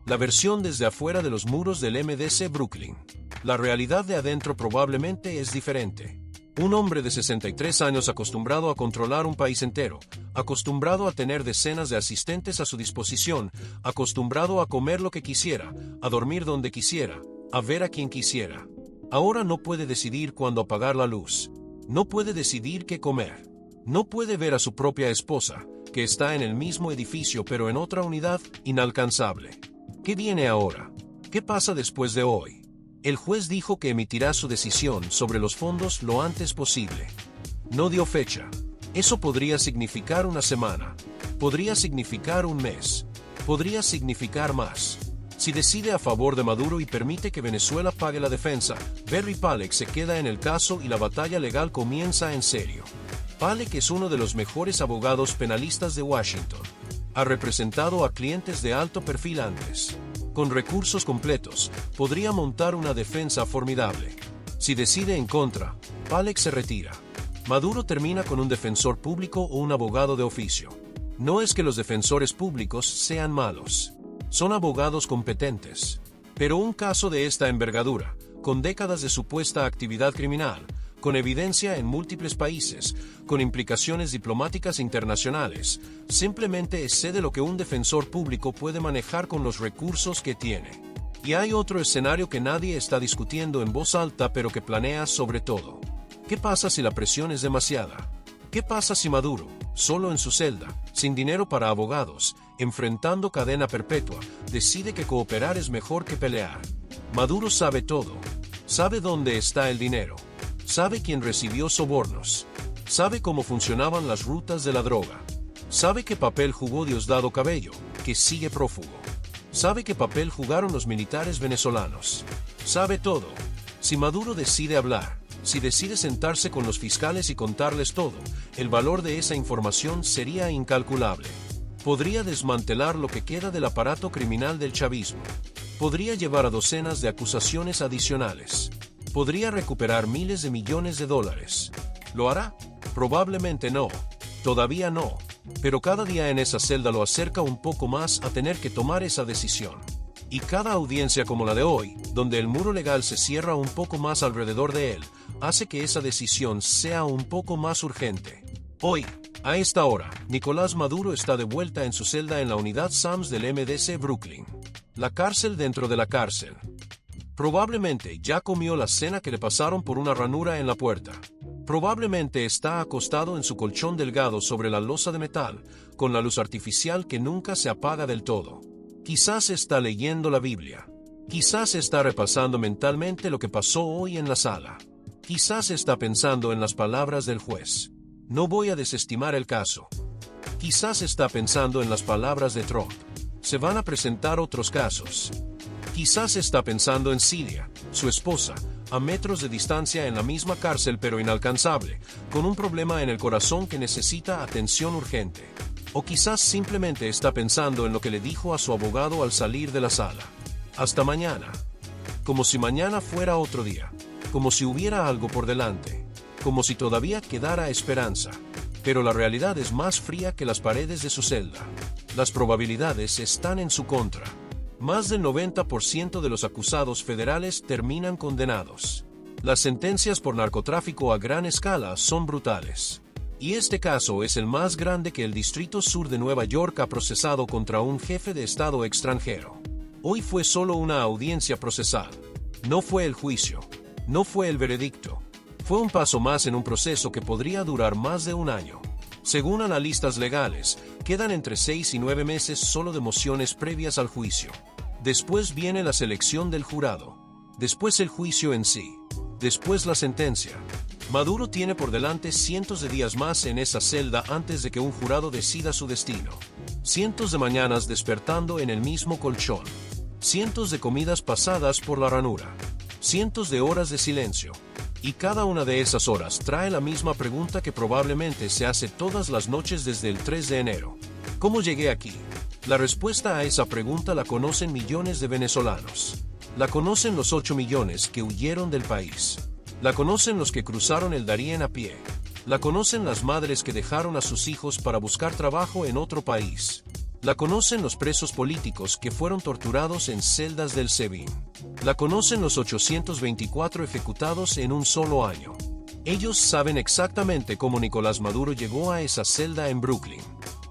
A: La versión desde afuera de los muros del MDC Brooklyn. La realidad de adentro probablemente es diferente. Un hombre de 63 años acostumbrado a controlar un país entero, acostumbrado a tener decenas de asistentes a su disposición, acostumbrado a comer lo que quisiera, a dormir donde quisiera, a ver a quien quisiera. Ahora no puede decidir cuándo apagar la luz. No puede decidir qué comer. No puede ver a su propia esposa, que está en el mismo edificio pero en otra unidad, inalcanzable. ¿Qué viene ahora? ¿Qué pasa después de hoy? El juez dijo que emitirá su decisión sobre los fondos lo antes posible. No dio fecha. Eso podría significar una semana. Podría significar un mes. Podría significar más. Si decide a favor de Maduro y permite que Venezuela pague la defensa, Barry Paleck se queda en el caso y la batalla legal comienza en serio. Paleck es uno de los mejores abogados penalistas de Washington. Ha representado a clientes de alto perfil antes. Con recursos completos, podría montar una defensa formidable. Si decide en contra, Paleck se retira. Maduro termina con un defensor público o un abogado de oficio. No es que los defensores públicos sean malos. Son abogados competentes. Pero un caso de esta envergadura, con décadas de supuesta actividad criminal, con evidencia en múltiples países, con implicaciones diplomáticas internacionales, simplemente excede lo que un defensor público puede manejar con los recursos que tiene. Y hay otro escenario que nadie está discutiendo en voz alta pero que planea sobre todo. ¿Qué pasa si la presión es demasiada? ¿Qué pasa si Maduro, solo en su celda, sin dinero para abogados, enfrentando cadena perpetua, decide que cooperar es mejor que pelear? Maduro sabe todo. Sabe dónde está el dinero. Sabe quién recibió sobornos. Sabe cómo funcionaban las rutas de la droga. Sabe qué papel jugó Diosdado Cabello, que sigue prófugo. Sabe qué papel jugaron los militares venezolanos. Sabe todo. Si Maduro decide hablar, si decide sentarse con los fiscales y contarles todo, el valor de esa información sería incalculable. Podría desmantelar lo que queda del aparato criminal del chavismo. Podría llevar a docenas de acusaciones adicionales. Podría recuperar miles de millones de dólares. ¿Lo hará? Probablemente no. Todavía no. Pero cada día en esa celda lo acerca un poco más a tener que tomar esa decisión. Y cada audiencia como la de hoy, donde el muro legal se cierra un poco más alrededor de él, hace que esa decisión sea un poco más urgente. Hoy, a esta hora, Nicolás Maduro está de vuelta en su celda en la unidad SAMS del MDC Brooklyn. La cárcel dentro de la cárcel. Probablemente ya comió la cena que le pasaron por una ranura en la puerta. Probablemente está acostado en su colchón delgado sobre la losa de metal, con la luz artificial que nunca se apaga del todo. Quizás está leyendo la Biblia. Quizás está repasando mentalmente lo que pasó hoy en la sala. Quizás está pensando en las palabras del juez. No voy a desestimar el caso. Quizás está pensando en las palabras de Trump. Se van a presentar otros casos. Quizás está pensando en Cilia, su esposa, a metros de distancia en la misma cárcel pero inalcanzable, con un problema en el corazón que necesita atención urgente. O quizás simplemente está pensando en lo que le dijo a su abogado al salir de la sala. Hasta mañana. Como si mañana fuera otro día. Como si hubiera algo por delante. como si todavía quedara esperanza. Pero la realidad es más fría que las paredes de su celda. Las probabilidades están en su contra. Más del 90% de los acusados federales terminan condenados. Las sentencias por narcotráfico a gran escala son brutales. Y este caso es el más grande que el Distrito Sur de Nueva York ha procesado contra un jefe de Estado extranjero. Hoy fue solo una audiencia procesal. No fue el juicio. No fue el veredicto. Fue un paso más en un proceso que podría durar más de un año. Según analistas legales, quedan entre 6 y 9 meses solo de mociones previas al juicio. Después viene la selección del jurado. Después el juicio en sí. Después la sentencia. Maduro tiene por delante cientos de días más en esa celda antes de que un jurado decida su destino. Cientos de mañanas despertando en el mismo colchón. Cientos de comidas pasadas por la ranura. Cientos de horas de silencio. Y cada una de esas horas trae la misma pregunta que probablemente se hace todas las noches desde el 3 de enero. ¿Cómo llegué aquí? La respuesta a esa pregunta la conocen millones de venezolanos. La conocen los 8 millones que huyeron del país. La conocen los que cruzaron el Darién a pie. La conocen las madres que dejaron a sus hijos para buscar trabajo en otro país. La conocen los presos políticos que fueron torturados en celdas del SEBIN. La conocen los 824 ejecutados en un solo año. Ellos saben exactamente cómo Nicolás Maduro llegó a esa celda en Brooklyn.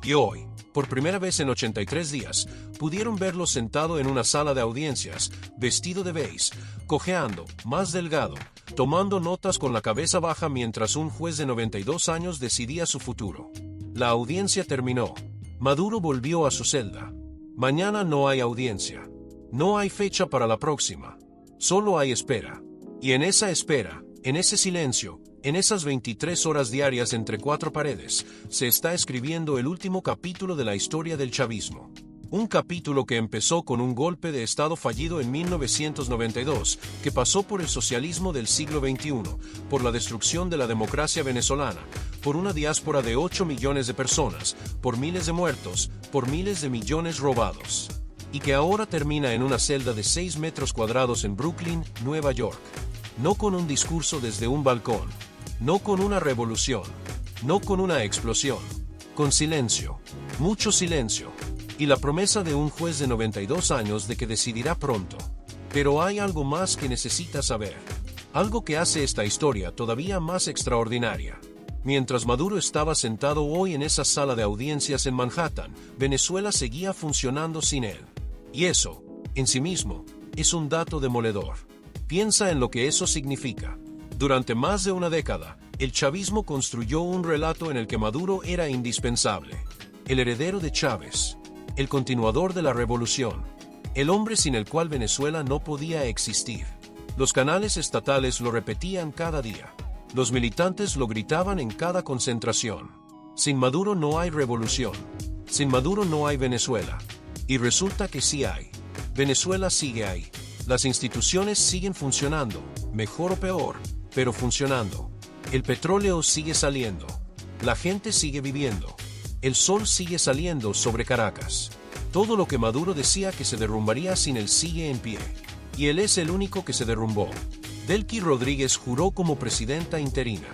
A: Y hoy, por primera vez en 83 días, pudieron verlo sentado en una sala de audiencias, vestido de beige, cojeando, más delgado, tomando notas con la cabeza baja mientras un juez de 92 años decidía su futuro. La audiencia terminó. Maduro volvió a su celda. Mañana no hay audiencia. No hay fecha para la próxima. Solo hay espera. Y en esa espera, en ese silencio, en esas 23 horas diarias entre 4 paredes, se está escribiendo el último capítulo de la historia del chavismo. Un capítulo que empezó con un golpe de Estado fallido en 1992, que pasó por el socialismo del siglo XXI, por la destrucción de la democracia venezolana, por una diáspora de 8 millones de personas, por miles de muertos, por miles de millones robados. Y que ahora termina en una celda de 6 metros cuadrados en Brooklyn, Nueva York. No con un discurso desde un balcón, no con una revolución, no con una explosión, con silencio, mucho silencio. Y la promesa de un juez de 92 años de que decidirá pronto. Pero hay algo más que necesita saber. Algo que hace esta historia todavía más extraordinaria. Mientras Maduro estaba sentado hoy en esa sala de audiencias en Manhattan, Venezuela seguía funcionando sin él. Y eso, en sí mismo, es un dato demoledor. Piensa en lo que eso significa. Durante más de una década, el chavismo construyó un relato en el que Maduro era indispensable. El heredero de Chávez. El continuador de la revolución, el hombre sin el cual Venezuela no podía existir. Los canales estatales lo repetían cada día. Los militantes lo gritaban en cada concentración. Sin Maduro no hay revolución. Sin Maduro no hay Venezuela. Y resulta que sí hay. Venezuela sigue ahí. Las instituciones siguen funcionando, mejor o peor, pero funcionando. El petróleo sigue saliendo. La gente sigue viviendo. El sol sigue saliendo sobre Caracas. Todo lo que Maduro decía que se derrumbaría sin él sigue en pie. Y él es el único que se derrumbó. Delcy Rodríguez juró como presidenta interina.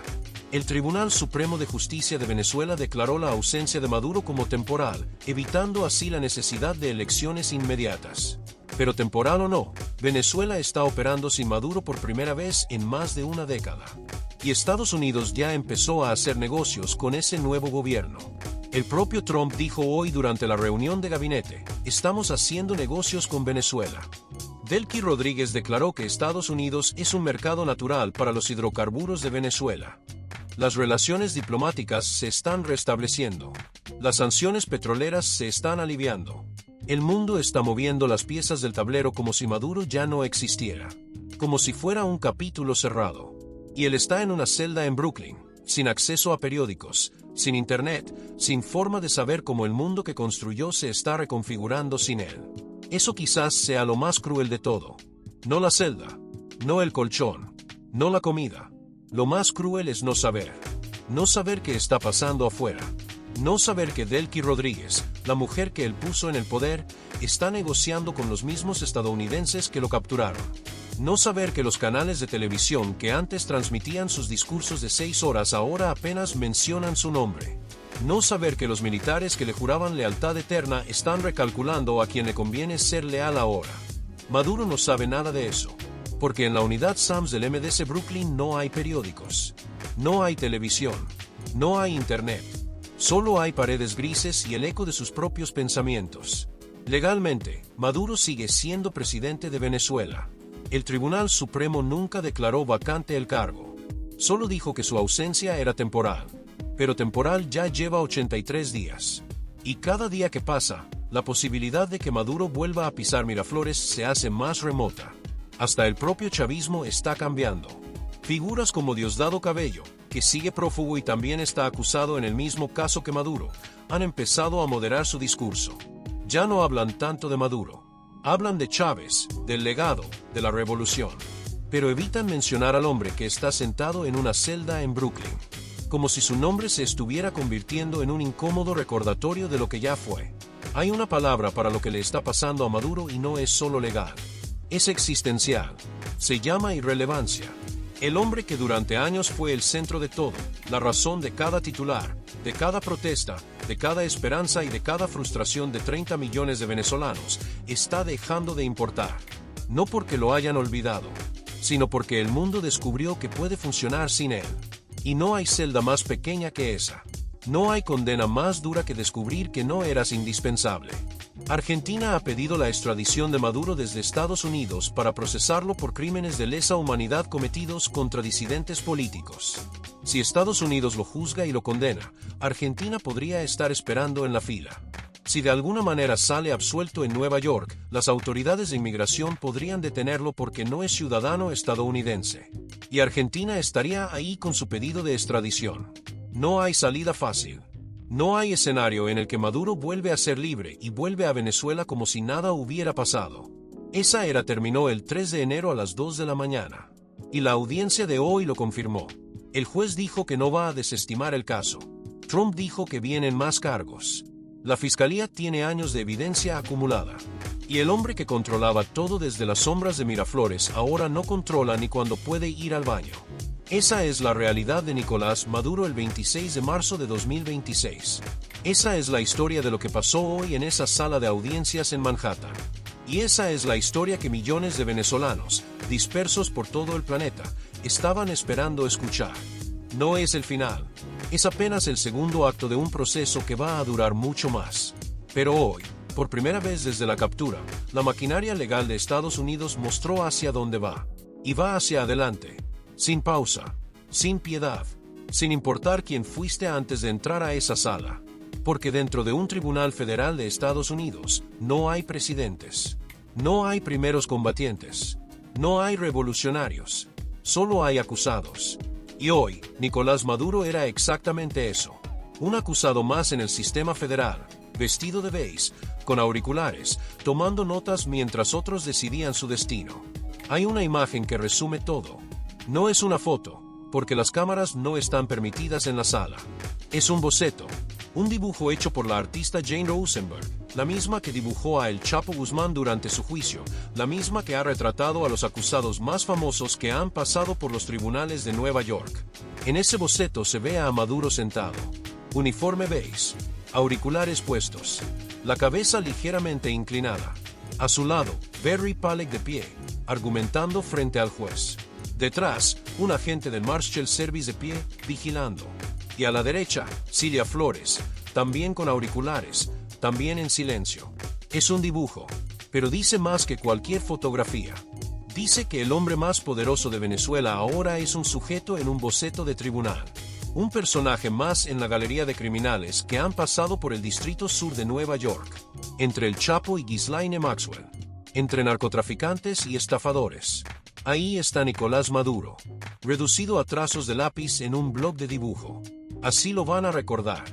A: El Tribunal Supremo de Justicia de Venezuela declaró la ausencia de Maduro como temporal, evitando así la necesidad de elecciones inmediatas. Pero temporal o no, Venezuela está operando sin Maduro por primera vez en más de una década. Y Estados Unidos ya empezó a hacer negocios con ese nuevo gobierno. El propio Trump dijo hoy durante la reunión de gabinete, estamos haciendo negocios con Venezuela. Delcy Rodríguez declaró que Estados Unidos es un mercado natural para los hidrocarburos de Venezuela. Las relaciones diplomáticas se están restableciendo. Las sanciones petroleras se están aliviando. El mundo está moviendo las piezas del tablero como si Maduro ya no existiera. Como si fuera un capítulo cerrado. Y él está en una celda en Brooklyn, sin acceso a periódicos, sin internet, sin forma de saber cómo el mundo que construyó se está reconfigurando sin él. Eso quizás sea lo más cruel de todo. No la celda, no el colchón, no la comida. Lo más cruel es no saber. No saber qué está pasando afuera. No saber que Delcy Rodríguez, la mujer que él puso en el poder, está negociando con los mismos estadounidenses que lo capturaron. No saber que los canales de televisión que antes transmitían sus discursos de 6 horas ahora apenas mencionan su nombre. No saber que los militares que le juraban lealtad eterna están recalculando a quien le conviene ser leal ahora. Maduro no sabe nada de eso, porque en la unidad SAMS del MDC Brooklyn no hay periódicos, no hay televisión, no hay internet. Solo hay paredes grises y el eco de sus propios pensamientos. Legalmente, Maduro sigue siendo presidente de Venezuela. El Tribunal Supremo nunca declaró vacante el cargo. Solo dijo que su ausencia era temporal. Pero temporal ya lleva 83 días. Y cada día que pasa, la posibilidad de que Maduro vuelva a pisar Miraflores se hace más remota. Hasta el propio chavismo está cambiando. Figuras como Diosdado Cabello, que sigue prófugo y también está acusado en el mismo caso que Maduro, han empezado a moderar su discurso. Ya no hablan tanto de Maduro. Hablan de Chávez, del legado, de la revolución. Pero evitan mencionar al hombre que está sentado en una celda en Brooklyn. Como si su nombre se estuviera convirtiendo en un incómodo recordatorio de lo que ya fue. Hay una palabra para lo que le está pasando a Maduro y no es solo legal. Es existencial. Se llama irrelevancia. El hombre que durante años fue el centro de todo, la razón de cada titular, de cada protesta, de cada esperanza y de cada frustración de 30 millones de venezolanos, está dejando de importar. No porque lo hayan olvidado, sino porque el mundo descubrió que puede funcionar sin él. Y no hay celda más pequeña que esa. No hay condena más dura que descubrir que no eras indispensable. Argentina ha pedido la extradición de Maduro desde Estados Unidos para procesarlo por crímenes de lesa humanidad cometidos contra disidentes políticos. Si Estados Unidos lo juzga y lo condena, Argentina podría estar esperando en la fila. Si de alguna manera sale absuelto en Nueva York, las autoridades de inmigración podrían detenerlo porque no es ciudadano estadounidense. Y Argentina estaría ahí con su pedido de extradición. No hay salida fácil. No hay escenario en el que Maduro vuelve a ser libre y vuelve a Venezuela como si nada hubiera pasado. Esa era terminó el 3 de enero a las 2 de la mañana. Y la audiencia de hoy lo confirmó. El juez dijo que no va a desestimar el caso. Trump dijo que vienen más cargos. La fiscalía tiene años de evidencia acumulada. Y el hombre que controlaba todo desde las sombras de Miraflores ahora no controla ni cuando puede ir al baño. Esa es la realidad de Nicolás Maduro el 26 de marzo de 2026. Esa es la historia de lo que pasó hoy en esa sala de audiencias en Manhattan. Y esa es la historia que millones de venezolanos, dispersos por todo el planeta, estaban esperando escuchar. No es el final. Es apenas el segundo acto de un proceso que va a durar mucho más. Pero hoy, por primera vez desde la captura, la maquinaria legal de Estados Unidos mostró hacia dónde va. Y va hacia adelante. Sin pausa, sin piedad, sin importar quién fuiste antes de entrar a esa sala. Porque dentro de un tribunal federal de Estados Unidos, no hay presidentes, no hay primeros combatientes, no hay revolucionarios, solo hay acusados. Y hoy, Nicolás Maduro era exactamente eso, un acusado más en el sistema federal, vestido de beige, con auriculares, tomando notas mientras otros decidían su destino. Hay una imagen que resume todo. No es una foto, porque las cámaras no están permitidas en la sala. Es un boceto, un dibujo hecho por la artista Jane Rosenberg, la misma que dibujó a El Chapo Guzmán durante su juicio, la misma que ha retratado a los acusados más famosos que han pasado por los tribunales de Nueva York. En ese boceto se ve a Maduro sentado, uniforme beige, auriculares puestos, la cabeza ligeramente inclinada. A su lado, Barry Palek de pie, argumentando frente al juez. Detrás, un agente del Marshal Service de pie, vigilando. Y a la derecha, Cilia Flores, también con auriculares, también en silencio. Es un dibujo, pero dice más que cualquier fotografía. Dice que el hombre más poderoso de Venezuela ahora es un sujeto en un boceto de tribunal. Un personaje más en la galería de criminales que han pasado por el distrito sur de Nueva York. Entre el Chapo y Ghislaine Maxwell. Entre narcotraficantes y estafadores. Ahí está Nicolás Maduro, reducido a trazos de lápiz en un bloc de dibujo. Así lo van a recordar.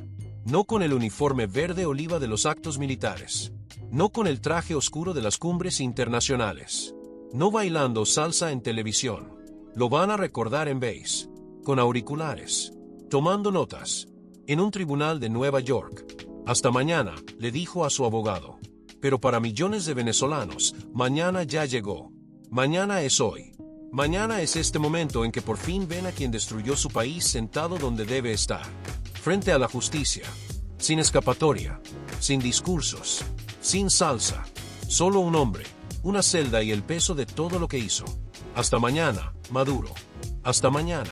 A: No con el uniforme verde oliva de los actos militares. No con el traje oscuro de las cumbres internacionales. No bailando salsa en televisión. Lo van a recordar en beige, con auriculares, tomando notas, en un tribunal de Nueva York. Hasta mañana, le dijo a su abogado. Pero para millones de venezolanos, mañana ya llegó. Mañana es hoy. Mañana es este momento en que por fin ven a quien destruyó su país sentado donde debe estar, frente a la justicia, sin escapatoria, sin discursos, sin salsa, solo un hombre, una celda y el peso de todo lo que hizo. Hasta mañana, Maduro. Hasta mañana.